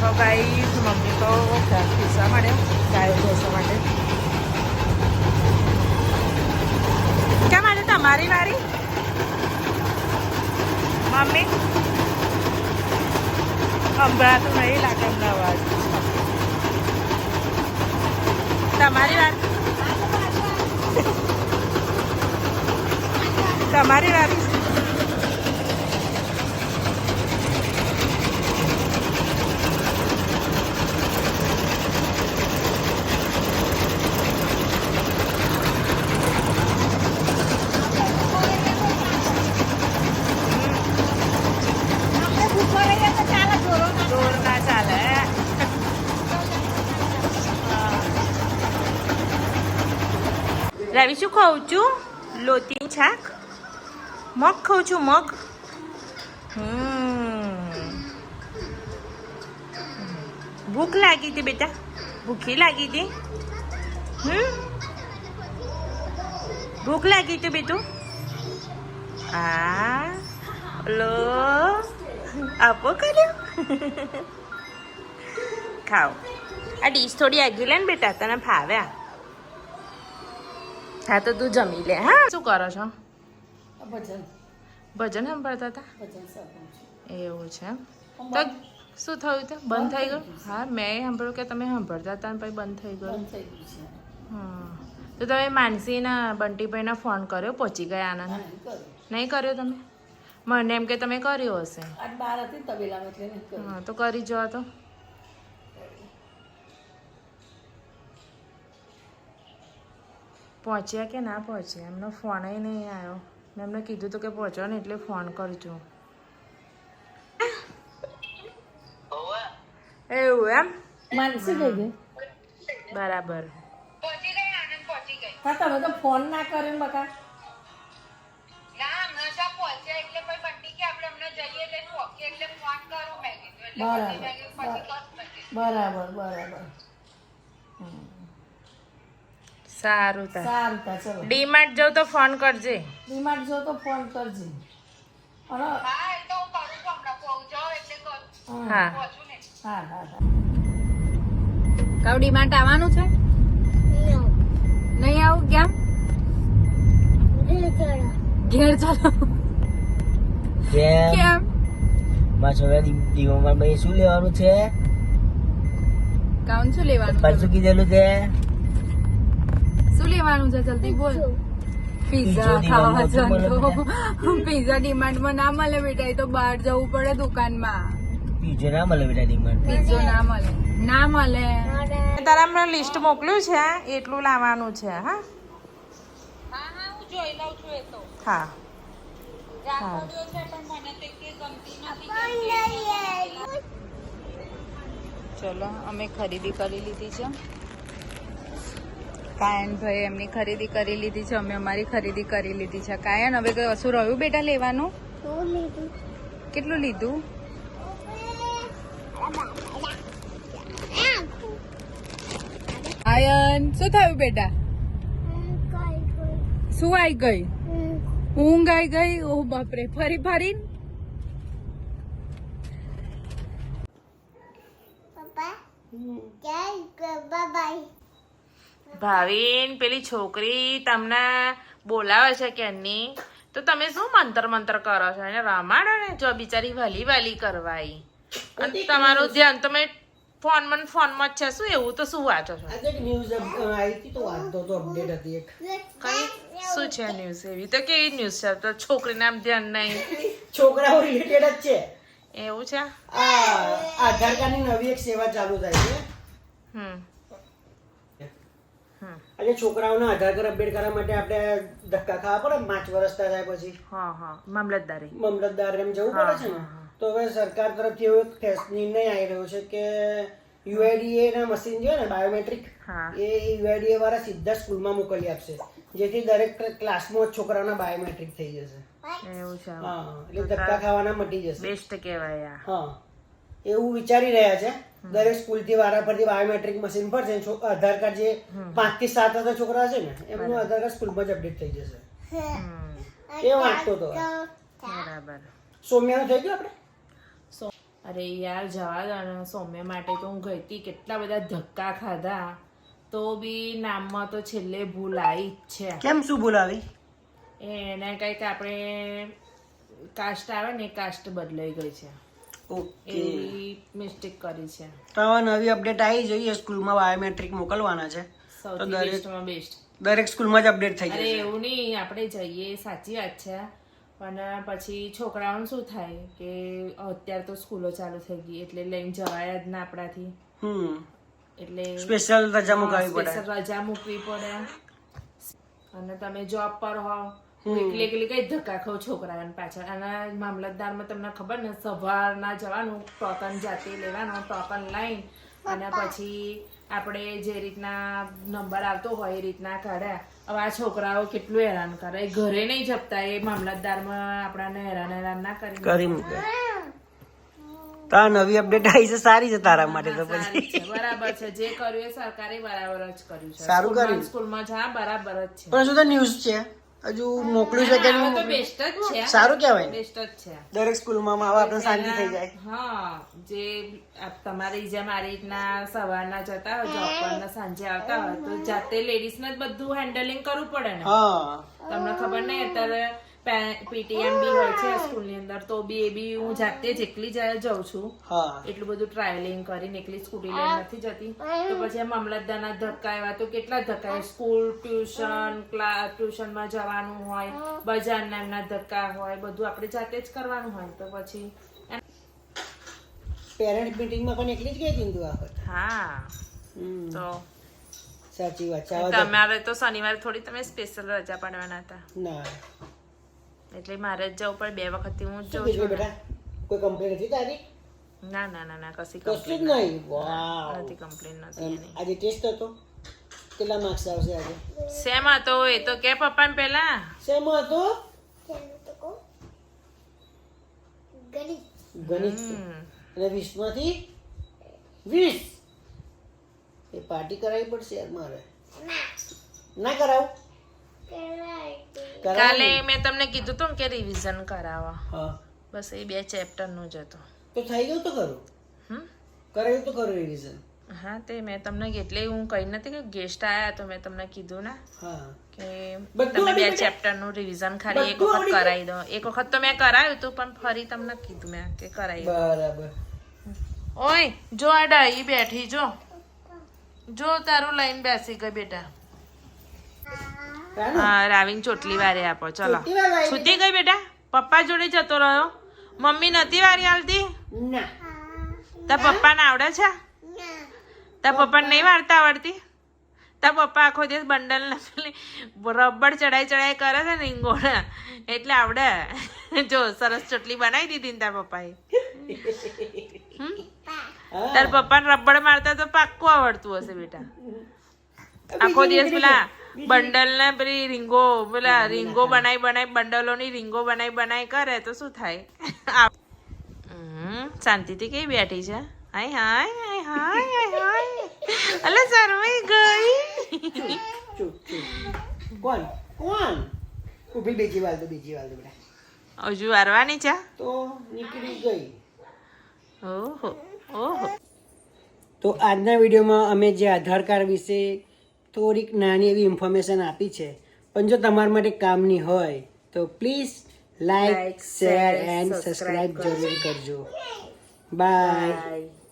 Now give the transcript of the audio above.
તો guys mummy તો ઘર પીસવા માંડે ગાયો ભેંસો માટે. કેમ આજે તમારી વારી મમ્મી? સંભળાતું નહીં લાગે એમનો અવાજ. તમારી વાર તમારી વારી રવિ શું ખાઉં છું? લોતી શાક મગ ખાઉં છું. મગ ભૂખ લાગી હતી બેટા? ભૂખી લાગી હતી? ભૂખ લાગી હતી બેટું? લો આપો કર્યો. ખાઓ. આ ડીશ થોડી આગી લે ને બેટા, તને ભાવે? હા તો તું જમી લે. હા શું કરો છો? ભજન ભજન સાંભળતા હતા? ભજન સાંભળું એવું છે. તો શું થયું હતું? બંધ થઈ ગયું? હા મેં સાંભળ્યું કે તમે સાંભળતા હતા ને પછી બંધ થઈ ગયું. બંધ થઈ ગયું છે. હા તો તમે માનસીના બંટીભાઈને ફોન કર્યો? પહોંચી ગયા આનંદ? નહીં કર્યો તમે? મને એમ કે તમે કર્યો હશે. આજ બહાર હતી તબેલામાં એટલે નહીં કર્યું. હા તો કરી જો તો. પહોંચ્યા કે ના પહોંચ્યા? એમનો ફોન નહીં આવ્યો. મેં એમને કીધું હતું કે પહોંચો ને એટલે ફોન કરજો. એવું એમ? માનસી ગઈ ગઈ. બરાબર. હા તમે તો ફોન ના કર્યો ને બકા. બરાબર બરાબર. સારું તા. સારું તા ચલો. ડીમાર્ટ જાઉં તો ફોન કરજે. ડીમાર્ટ જો તો ફોન કરજે. અને હા હા હા. કાવ ડીમાર્ટ આવવાનું છે? નહીં આવું? કેમ? ઘેર ચાલો. કેમ? મારા છોકરા દીવામાં ભાઈ શું લેવાનું છે? કાઉન શું લેવાનું પપ્પા શું કીધેલું છે? શું લેવાનું છે? જલ્દી બોલ. પિઝા ખાવા ચાલો. પિઝા ડિમાન્ડમાં ના મળે બેટા, એ તો બહાર જવું પડે દુકાનમાં. પીજો ના મળે બેટા ડિમાન્ડ. પીઝો ના મળે. ના મળે. તારા હમણાં લિસ્ટ મોકલ્યું છે, એટલું લાવવાનું છે. હા હું જોઈ લઉં છું એ તો. હા ચલો અમે ખરીદી કરી લીધી છે. કાયનભાઈ એમની ખરીદી કરી લીધી છે, અમે અમારી ખરીદી કરી લીધી છે. કાયન હવે કશું રહ્યું બેટા લેવાનું? કેટલું લીધું? આયન શું થયું બેટા? શું આવી ગઈ? ઊંઘ આવી ગઈ? ઓહ બાપરે. ફરી ફરી ભાવિન પેલી છોકરી તમને બોલાવે છે કેની, તો તમે શું મંતર મંતર કરો છો? એને રમાડો ને. જો બિચારી વાલી વાલી કરવાય અને તમારું ધ્યાન તમે ફોનમાં જ છે. શું એવું? તો શું વાંચો છો? આજે ન્યૂઝ આવી હતી તો વાંચતો તો અપડેટ હતી એક. કઈ શું છે ન્યૂઝ? એવી તો કેવી ન્યૂઝ છે? તો છોકરીને આમ ધ્યાન નહીં. છોકરાઓ રિલેટેડ જ છે. એવું છે? આધાર કાર્ડની નવી એક સેવા ચાલુ થાય છે. આજે છોકરાઓના આધાર કાર્ડ અપડેટ કરવા માટે આપણે ધક્કા ખાવા પડે 5 વર્ષ થાય પછી. હા મામલતદાર એમ જવું પડે છે ને. તો હવે સરકાર તરફથી એવો એક નિર્ણય આવી રહ્યો છે કે યુઆઈડીએ ના મશીન છે ને બાયોમેટ્રિક, એ યુઆઈડીએ વાળા સીધા સ્કૂલમાં મોકલી આપશે, જેથી દરેક ક્લાસમાં છોકરાઓના બાયોમેટ્રિક થઈ જશે. એવું છે? હા, એટલે ધક્કા ખાવાના મટી જશે. બેસ્ટ કહેવાય. હા, એવું વિચારી રહ્યા છે. દરેક સ્કૂલ થી વારાફરતી બાયોમેટ્રિક મશીન પર છે. આધાર કાર્ડ જે 5 થી 7 હતા છોકરા છે ને, એમનું આધાર કાર્ડ સ્કૂલમાં જ અપડેટ થઈ જશે. એ વાંચતો હતો. બરાબર. સોમ્યાનું થઈ ગયું આપણે? અરે યાર જવા દો ને, સૌમ્ય માટે તો હું ગઈ હતી, કેટલા બધા ધક્કા ખાધા તો બી નામમાં તો છેલ્લે ભૂલ આવી જ છે. કેમ શું બોલાવી? એને કંઈક આપણે કાસ્ટ આવે ને, કાસ્ટ બદલાઈ ગઈ છે, ઓકે, એવી મિસ્ટેક કરી છે. તો હવે નવી અપડેટ આવી જોઈએ. સ્કૂલમાં બાયોમેટ્રિક મોકલવાના છે, સૌથી બેસ્ટમાં બેસ્ટ. દરેક સ્કૂલમાં જ અપડેટ થઈ અરે જશે. એવું નહીં, આપણે જઈએ સાચી વાત છે, પણ પછી છોકરાઓને શું થાય કે અત્યારે તો સ્કૂલો ચાલુ થઈ ગઈ એટલે લઈને જવાય જ ના આપણાથી, એટલે સ્પેશિયલ રજા મુકાવી પડે. સ્પેશિયલ રજા મૂકવી પડે. અને તમે જોબ પર હોવ, એકલી એકલી કઈ ધક્કા ખાવ છોકરાઓને પાછળ. અને મામલતદારમાં તમને ખબર ને, સવારના જવાનું, ટોકન જાતે લેવાનું, ટોકન લઈને અને પછી આપણે જે રીતના નંબર આવતો હોય એ રીતના કાઢ્યા. હવે આ છોકરાઓ કેટલું હેરાન કરે, એ ઘરે નહીં જપતા, એ મામલતદારમાં આપણાને હેરાન ના કરી મૂકે. તો આ નવી અપડેટ આવી છે, સારી છે તારા માટે. તો પછી સારી છે, બરાબર છે, જે કર્યું એ સરકારે બરાબર જ કર્યું છે. સારું કર્યું. સ્કૂલમાં જા બરાબર જ છે. પણ શું તો ન્યૂઝ છે, હજુ મોકલ્યું છે કે આ નહીં તો મોકલ્યું? બેસ્ટ જ છે, સારું કહેવાય ને. બેસ્ટ જ છે. દરેક સ્કૂલમાં આવે આપણે શાંતિ થઈ જાય. હા, જે તમારી જેમ આ રીતના સવારના જતા હોય જોબ પર ને સાંજે આવતા હોય તો જાતે લેડીઝ ને જ બધું હેન્ડલિંગ કરવું પડે ને. હા, તમને ખબર નહીં, અત્યારે પીટીએમ બી હોય છે સ્કૂલની અંદર, તો બી એ બી હું જાતે જ એકલી જઉં છું. હા, એટલું બધું ટ્રાવેલિંગ કરીને એકલી સ્કૂટી લઈને નથી જતી. તો પછી મામલતદારના ધક્કા એવા તો કેટલા ધક્કા, સ્કૂલ, ટ્યુશન, ટ્યુશનમાં જવાનું હોય, બજારના એમના ધક્કા હોય, બધું આપણે જાતે જ કરવાનું હોય. તો પછી પેરેન્ટ મીટિંગમાં પણ એકલી જ ગઈ હતી તું આ વખત? હા, તો સાચી વાત છે. તમારે તો શનિવારે થોડી તમે સ્પેશિયલ રજા પાડવાના હતા, ના, એટલે મારે જ જવું પડે. 2 વખતથી હું જ શું જઉં બીજું છું. બેટા? કોઈ કમ્પ્લેન હતી તારી? ના ના ના ના, કશી કશું જ કમ્પ્લેન નહીં. વાવ, નથી, કમ્પ્લેન નથી એની. આજે ટેસ્ટ હતો, કેટલા માર્ક્સ આવશે આજે? સેમ હતો એ તો કે પપ્પાને પેલા. શેમાં હતો? ગણિત. અને 20 માંથી 20. એ પાર્ટી કરાવી પડશે યાર મારે. ના કરાવું? કાલે મેં તમને કીધું તું કે રિવિઝન કરાવો, હા, બસ એ 2 ચેપ્ટર નું જ હતું. તો થઈ ગયું તો ખરું. કરાયું તો ખરું રિવિઝન. હા, તે મેં તમને એટલે હું કહી નથી કે ગેસ્ટ આયા તો મેં તમને કીધું ને હા, કે બધું તમે 2 આવડી ચેપ્ટર નું રિવિઝન ખાલી એક બધું વખત આવડી કરાવી દો. એક વખત તો મેં કરાવ્યું હતું પણ ફરી તમને કીધું મેં કે કરાવી દો. બરાબર. ઓય જો આ ડાઈ બેઠી, જો તારું લઈને બેસી ગઈ બેટા. હા, રાવીન ચોટલી વારે આપો. ચલો, ચોટલી વાર વારી છૂટી ગઈ બેટા, પપ્પા જોડે જતો રહ્યો. મમ્મી નથી વારી આલતી? ના, તાર પપ્પાને આવડે છે? તાર પપ્પાને નહીં વાર્તા આવડતી? તાર પપ્પા આખો દિવસ બંડલ રબડ ચડાઈ કરે છે ને રીંગોળા, એટલે આવડે. જો સરસ ચોટલી બનાવી દીધી ને તાર પપ્પાએ. તાર પપ્પાને રબડ મારતા તો પાક્કું આવડતું હશે બેટા. આખો દિવસ પેલા બંડલ ને પેલી રીંગો બનાવી બંડલોની રીંગો બનાવી કરે તો શું થાય? શાંતિથી કઈ બેઠી છે? હાય હાય હાય હાય હાય હાય, અલે શરમાઈ ગઈ. ચૂપ ચૂપ. કોણ કોણ? ઊભી બીજી વાર તો બેટા. હજુ વારવાની છે? તો નીકળી ગઈ. ઓહો ઓહો. તો આજના વિડીયોમાં અમે જે આધાર કાર્ડ વિશે થોડીક નાની એવી ઇન્ફોર્મેશન આપી છે, પણ જો તમારા માટે કામની હોય તો please like, share and subscribe જરૂર કરજો. બાય.